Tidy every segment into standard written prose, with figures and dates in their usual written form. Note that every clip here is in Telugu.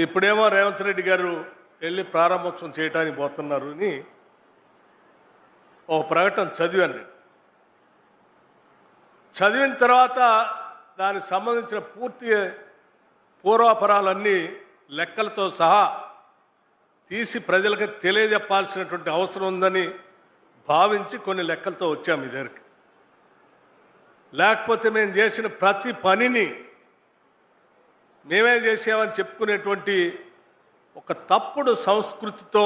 ఇప్పుడేమో రేవంత్ రెడ్డి గారు వెళ్ళి ప్రారంభోత్సవం చేయడానికి పోతున్నారు అని ఒక ప్రకటన చదివాను నేను. చదివిన తర్వాత దానికి సంబంధించిన పూర్తి పూర్వాపరాలన్నీ లెక్కలతో సహా తీసి ప్రజలకు తెలియజెప్పాల్సినటువంటి అవసరం ఉందని భావించి కొన్ని లెక్కలతో వచ్చాము మీ దగ్గరికి. లేకపోతే మేము చేసిన ప్రతి పనిని మేమే చేసామని చెప్పుకునేటువంటి ఒక తప్పుడు సంస్కృతితో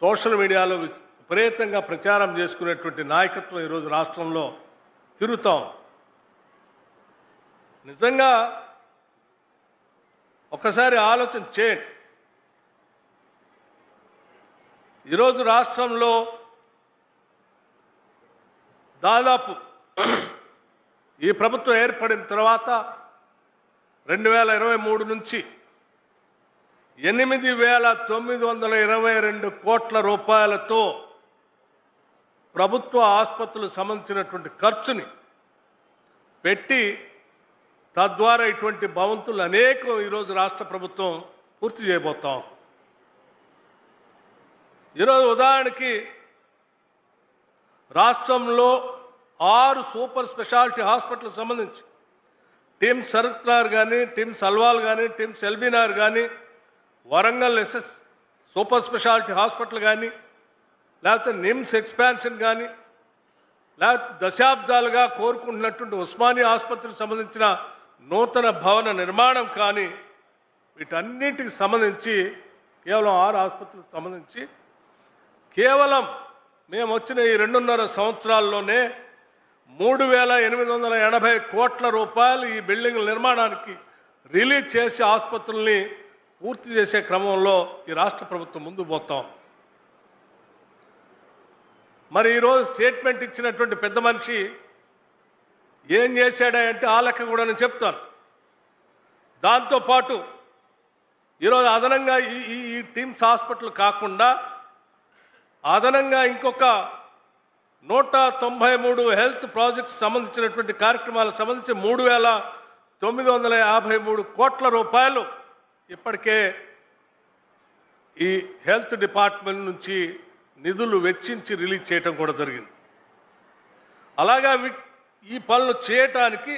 సోషల్ మీడియాలో విపరీతంగా ప్రచారం చేసుకునేటువంటి నాయకత్వం ఈరోజు రాష్ట్రంలో తిరుగుతాం. నిజంగా ఒకసారి ఆలోచన చేయండి. ఈరోజు రాష్ట్రంలో దాదాపు ఈ ప్రభుత్వం ఏర్పడిన తర్వాత 2023 నుంచి 8,922 కోట్ల రూపాయలతో ప్రభుత్వ ఆసుపత్రులకు సంబంధించినటువంటి ఖర్చుని పెట్టి తద్వారా ఇటువంటి భవంతులు అనేకం ఈరోజు రాష్ట్ర ప్రభుత్వం పూర్తి చేయబోతాం. ఈరోజు ఉదాహరణకి రాష్ట్రంలో 6 సూపర్ స్పెషాలిటీ హాస్పిటల్కి సంబంధించి టీమ్ శరత్నార్ కానీ, టీమ్ సల్వాల్ కానీ, టీమ్ సెల్బీనార్ కానీ, Warangal S S super speciality hospital కానీ, లేకపోతే నిమ్స్ ఎక్స్పాన్షన్ కానీ, లేకపోతే దశాబ్దాలుగా కోరుకుంటున్నటువంటి ఉస్మానియా ఆసుపత్రికి సంబంధించిన నూతన భవన నిర్మాణం కానీ, వీటన్నిటికి సంబంధించి కేవలం 6 ఆసుపత్రులకు సంబంధించి కేవలం మేము వచ్చిన ఈ 2.5 సంవత్సరాల్లోనే 3,880 కోట్ల రూపాయలు ఈ బిల్డింగ్ నిర్మాణానికి రిలీజ్ చేసి ఆసుపత్రుల్ని పూర్తి చేసే క్రమంలో ఈ రాష్ట్ర ప్రభుత్వం ముందు పోతాం. మరి ఈరోజు స్టేట్మెంట్ ఇచ్చినటువంటి పెద్ద మనిషి ఏం చేశాడంటే ఆ లెక్క కూడా నేను చెప్తాను. దాంతోపాటు ఈరోజు అదనంగా ఈ టీమ్స్ హాస్పిటల్ కాకుండా అదనంగా ఇంకొక 193 హెల్త్ ప్రాజెక్ట్స్ సంబంధించినటువంటి కార్యక్రమాలకు సంబంధించి 3,953 కోట్ల రూపాయలు ఇప్పటికే ఈ హెల్త్ డిపార్ట్మెంట్ నుంచి నిధులు వెచ్చించి రిలీజ్ చేయటం కూడా జరిగింది. అలాగా ఈ పనులు చేయటానికి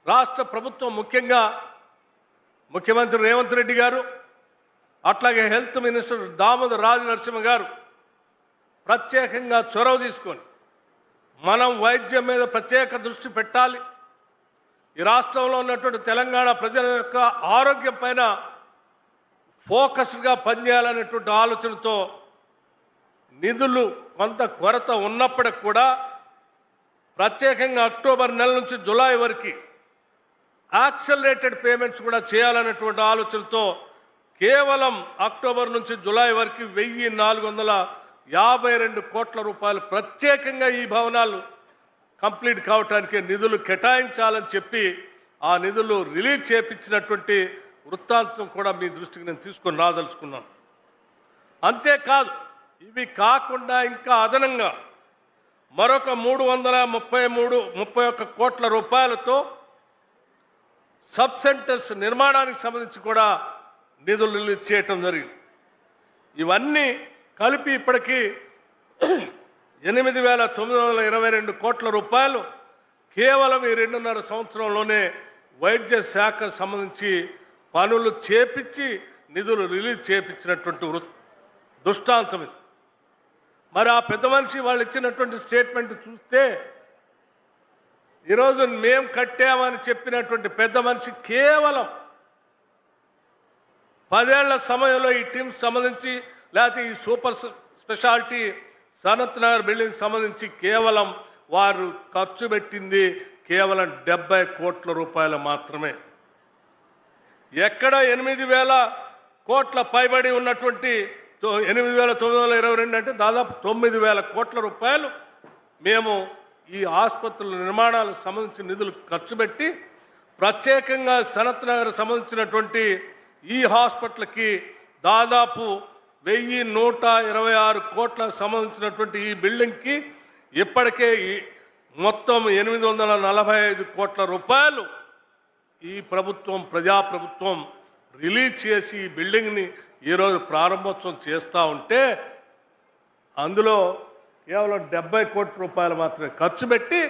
రాష్ట్ర ప్రభుత్వం ముఖ్యంగా ముఖ్యమంత్రి రేవంత్ రెడ్డి గారు, అట్లాగే హెల్త్ మినిస్టర్ దామోదర్ రాజ నరసింహ గారు ప్రత్యేకంగా చొరవ తీసుకొని మనం వైద్యం మీద ప్రత్యేక దృష్టి పెట్టాలి, ఈ రాష్ట్రంలో ఉన్నటువంటి తెలంగాణ ప్రజల యొక్క ఆరోగ్యం పైన ఫోకస్గా పనిచేయాలనేటువంటి ఆలోచనతో నిధులు కొంత కొరత ఉన్నప్పటికి కూడా ప్రత్యేకంగా అక్టోబర్ నెల నుంచి జూలై వరకు యాక్సలరేటెడ్ పేమెంట్స్ కూడా చేయాలనేటువంటి ఆలోచనతో కేవలం అక్టోబర్ నుంచి జూలై వరకు 1,452 కోట్ల రూపాయలు ప్రత్యేకంగా ఈ భవనాలు కంప్లీట్ కావటానికి నిధులు కేటాయించాలని చెప్పి ఆ నిధులు రిలీజ్ చేయించినటువంటి వృత్తాంతం కూడా మీ దృష్టికి నేను తీసుకొని రాదలుచుకున్నాను. అంతేకాదు, ఇవి కాకుండా ఇంకా అదనంగా మరొక 331 కోట్ల రూపాయలతో సబ్ సెంటర్స్ నిర్మాణానికి సంబంధించి కూడా నిధులు రిలీజ్ చేయటం జరిగింది. ఇవన్నీ కలిపి ఇప్పటికీ 8,922 కోట్ల రూపాయలు కేవలం ఈ 2.5 సంవత్సరంలోనే వైద్య శాఖకు సంబంధించి పనులు చేపించి నిధులు రిలీజ్ చేయించినటువంటి దృష్టాంతం ఇది. మరి ఆ పెద్ద మనిషి వాళ్ళు ఇచ్చినటువంటి స్టేట్మెంట్ చూస్తే ఈరోజు మేము కట్టామని చెప్పినటువంటి పెద్ద మనిషి కేవలం 10 ఏళ్ల సమయంలో ఈ టీమ్ సంబంధించి లేకపోతే ఈ super speciality Sanath Nagar building సంబంధించి కేవలం వారు ఖర్చు పెట్టింది కేవలం 70 కోట్ల రూపాయలు మాత్రమే. ఎక్కడ 8,000 కోట్ల పైబడి ఉన్నటువంటి 8,922 అంటే దాదాపు 9,000 కోట్ల రూపాయలు మేము ఈ ఆసుపత్రుల నిర్మాణాలకు సంబంధించిన నిధులు ఖర్చు పెట్టి ప్రత్యేకంగా సనత్ నగర్ సంబంధించినటువంటి ఈ హాస్పిటల్కి దాదాపు 1,126 కోట్లకు సంబంధించినటువంటి ఈ బిల్డింగ్కి ఇప్పటికే మొత్తం 845 కోట్ల రూపాయలు ఈ ప్రభుత్వం ప్రజాప్రభుత్వం రిలీజ్ చేసి ఈ బిల్డింగ్ని ఈరోజు ప్రారంభోత్సవం చేస్తూ ఉంటే అందులో కేవలం 70 కోట్ల రూపాయలు మాత్రమే ఖర్చు పెట్టి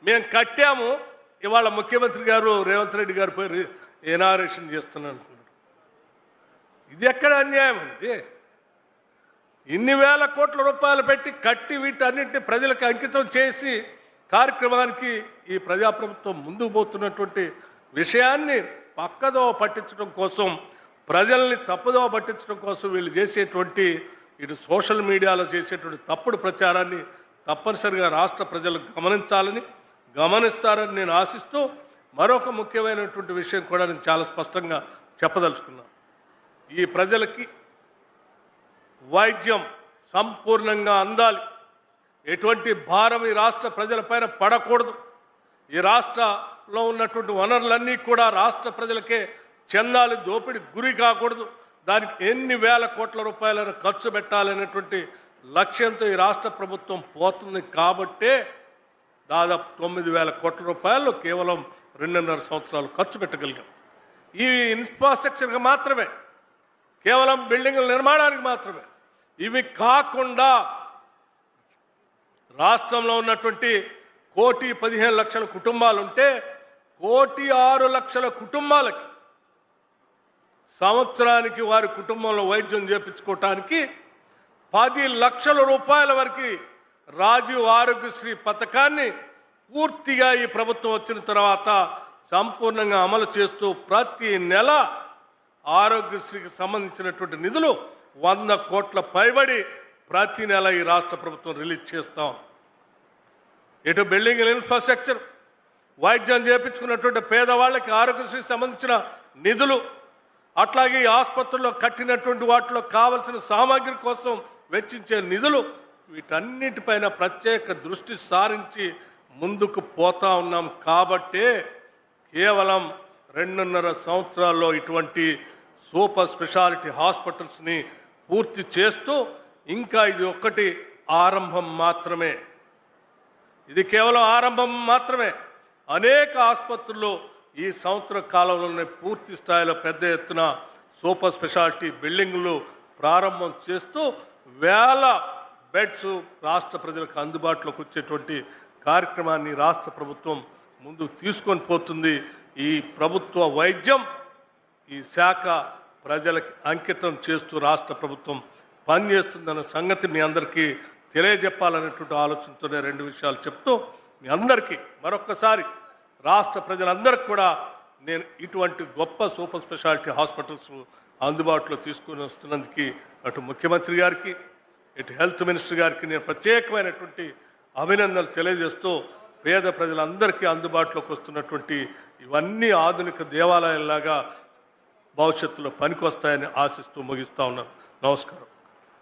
మేము కట్టాము, ఇవాళ ముఖ్యమంత్రి గారు రేవంత్ రెడ్డి గారు పోయి ఇనాగరేషన్ చేస్తున్నాను అంటున్నారు. ఇది ఎక్కడ అన్యాయం అండి? ఇన్ని వేల కోట్ల రూపాయలు పెట్టి కట్టి వీటన్నింటినీ ప్రజలకు అంకితం చేసి కార్యక్రమానికి ఈ ప్రజాప్రభుత్వం ముందుకు పోతున్నటువంటి విషయాన్ని పక్కదో పట్టించడం కోసం, ప్రజల్ని తప్పుదో పట్టించడం కోసం వీళ్ళు చేసేటువంటి ఇటు సోషల్ మీడియాలో చేసేటువంటి తప్పుడు ప్రచారాన్ని తప్పనిసరిగా రాష్ట్ర ప్రజలు గమనిస్తారని నేను ఆశిస్తూ మరొక ముఖ్యమైనటువంటి విషయం కూడా నేను చాలా స్పష్టంగా చెప్పదలుచుకున్నాను. ఈ ప్రజలకి వైద్యం సంపూర్ణంగా అందాలి. ఎటువంటి భారం ఈ రాష్ట్ర ప్రజలపైన పడకూడదు. ఈ రాష్ట్రంలో ఉన్నటువంటి వనరులన్నీ కూడా రాష్ట్ర ప్రజలకే చెందాలి, దోపిడి గురి కాకూడదు. దానికి ఎన్ని వేల కోట్ల రూపాయలను ఖర్చు పెట్టాలనేటువంటి లక్ష్యంతో ఈ రాష్ట్ర ప్రభుత్వం పోతుంది. కాబట్టే దాదాపు 9,000 కోట్ల రూపాయలు కేవలం 2.5 సంవత్సరాలు ఖర్చు పెట్టగలిగాం. ఈ ఇన్ఫ్రాస్ట్రక్చర్కి మాత్రమే, కేవలం బిల్డింగుల నిర్మాణానికి మాత్రమే. ఇవి కాకుండా రాష్ట్రంలో ఉన్నటువంటి 1,15,00,000 కుటుంబాలు ఉంటే 1,06,00,000 కుటుంబాలకి సంవత్సరానికి వారి కుటుంబంలో వైద్యం చేయించుకోవటానికి 10 లక్షల రూపాయల వరకు రాజీవ్ ఆరోగ్యశ్రీ పథకాన్ని పూర్తిగా ఈ ప్రభుత్వం వచ్చిన తర్వాత సంపూర్ణంగా అమలు చేస్తూ ప్రతి నెల ఆరోగ్యశ్రీకి సంబంధించినటువంటి నిధులు 100 కోట్ల పైబడి ప్రతి నెల ఈ రాష్ట్ర ప్రభుత్వం రిలీజ్ చేస్తాం. ఇటు బిల్డింగ్ ఇన్ఫ్రాస్ట్రక్చర్, వైద్యం చేయించుకున్నటువంటి పేదవాళ్ళకి ఆరోగ్యశ్రీకి సంబంధించిన నిధులు, అట్లాగే ఈ ఆసుపత్రుల్లో కట్టినటువంటి వాటిలో కావలసిన సామాగ్రి కోసం వెచ్చించే నిధులు, వీటన్నిటిపైన ప్రత్యేక దృష్టి సారించి ముందుకు పోతా ఉన్నాం. కాబట్టే కేవలం 2.5 సంవత్సరాల్లో ఇటువంటి సూపర్ స్పెషాలిటీ హాస్పిటల్స్ని పూర్తి చేస్తూ, ఇంకా ఇది ఒక్కటి ఆరంభం మాత్రమే. ఇది కేవలం ఆరంభం మాత్రమే. అనేక ఆసుపత్రుల్లో ఈ సంవత్సర కాలంలోనే పూర్తి స్థాయిలో పెద్ద ఎత్తున సూపర్ స్పెషాలిటీ బిల్డింగులు ప్రారంభం చేస్తూ వేల బెడ్స్ రాష్ట్ర ప్రజలకు అందుబాటులోకి వచ్చేటువంటి కార్యక్రమాన్ని రాష్ట్ర ప్రభుత్వం ముందుకు తీసుకొని పోతుంది. ఈ ప్రభుత్వ వైద్యం, ఈ శాఖ ప్రజలకి అంకితం చేస్తూ రాష్ట్ర ప్రభుత్వం పనిచేస్తుందన్న సంగతి మీ అందరికీ తెలియజెప్పాలనేటువంటి ఆలోచనతోనే 2 విషయాలు చెప్తూ మీ అందరికీ మరొక్కసారి రాష్ట్ర ప్రజలందరికీ కూడా నేను ఇటువంటి గొప్ప సూపర్ స్పెషాలిటీ హాస్పిటల్స్ అందుబాటులో తీసుకుని వస్తున్నందుకు అటు ముఖ్యమంత్రి గారికి, ఇటు హెల్త్ మినిస్టర్ గారికి నేను ప్రత్యేకమైనటువంటి అభినందనలు తెలియజేస్తూ, పేద ప్రజలందరికీ అందుబాటులోకి వస్తున్నటువంటి ఇవన్నీ ఆధునిక దేవాలయాల్లాగా భవిష్యత్తులో పనికొస్తాయని ఆశిస్తూ ముగిస్తా ఉన్నాను. నమస్కారం.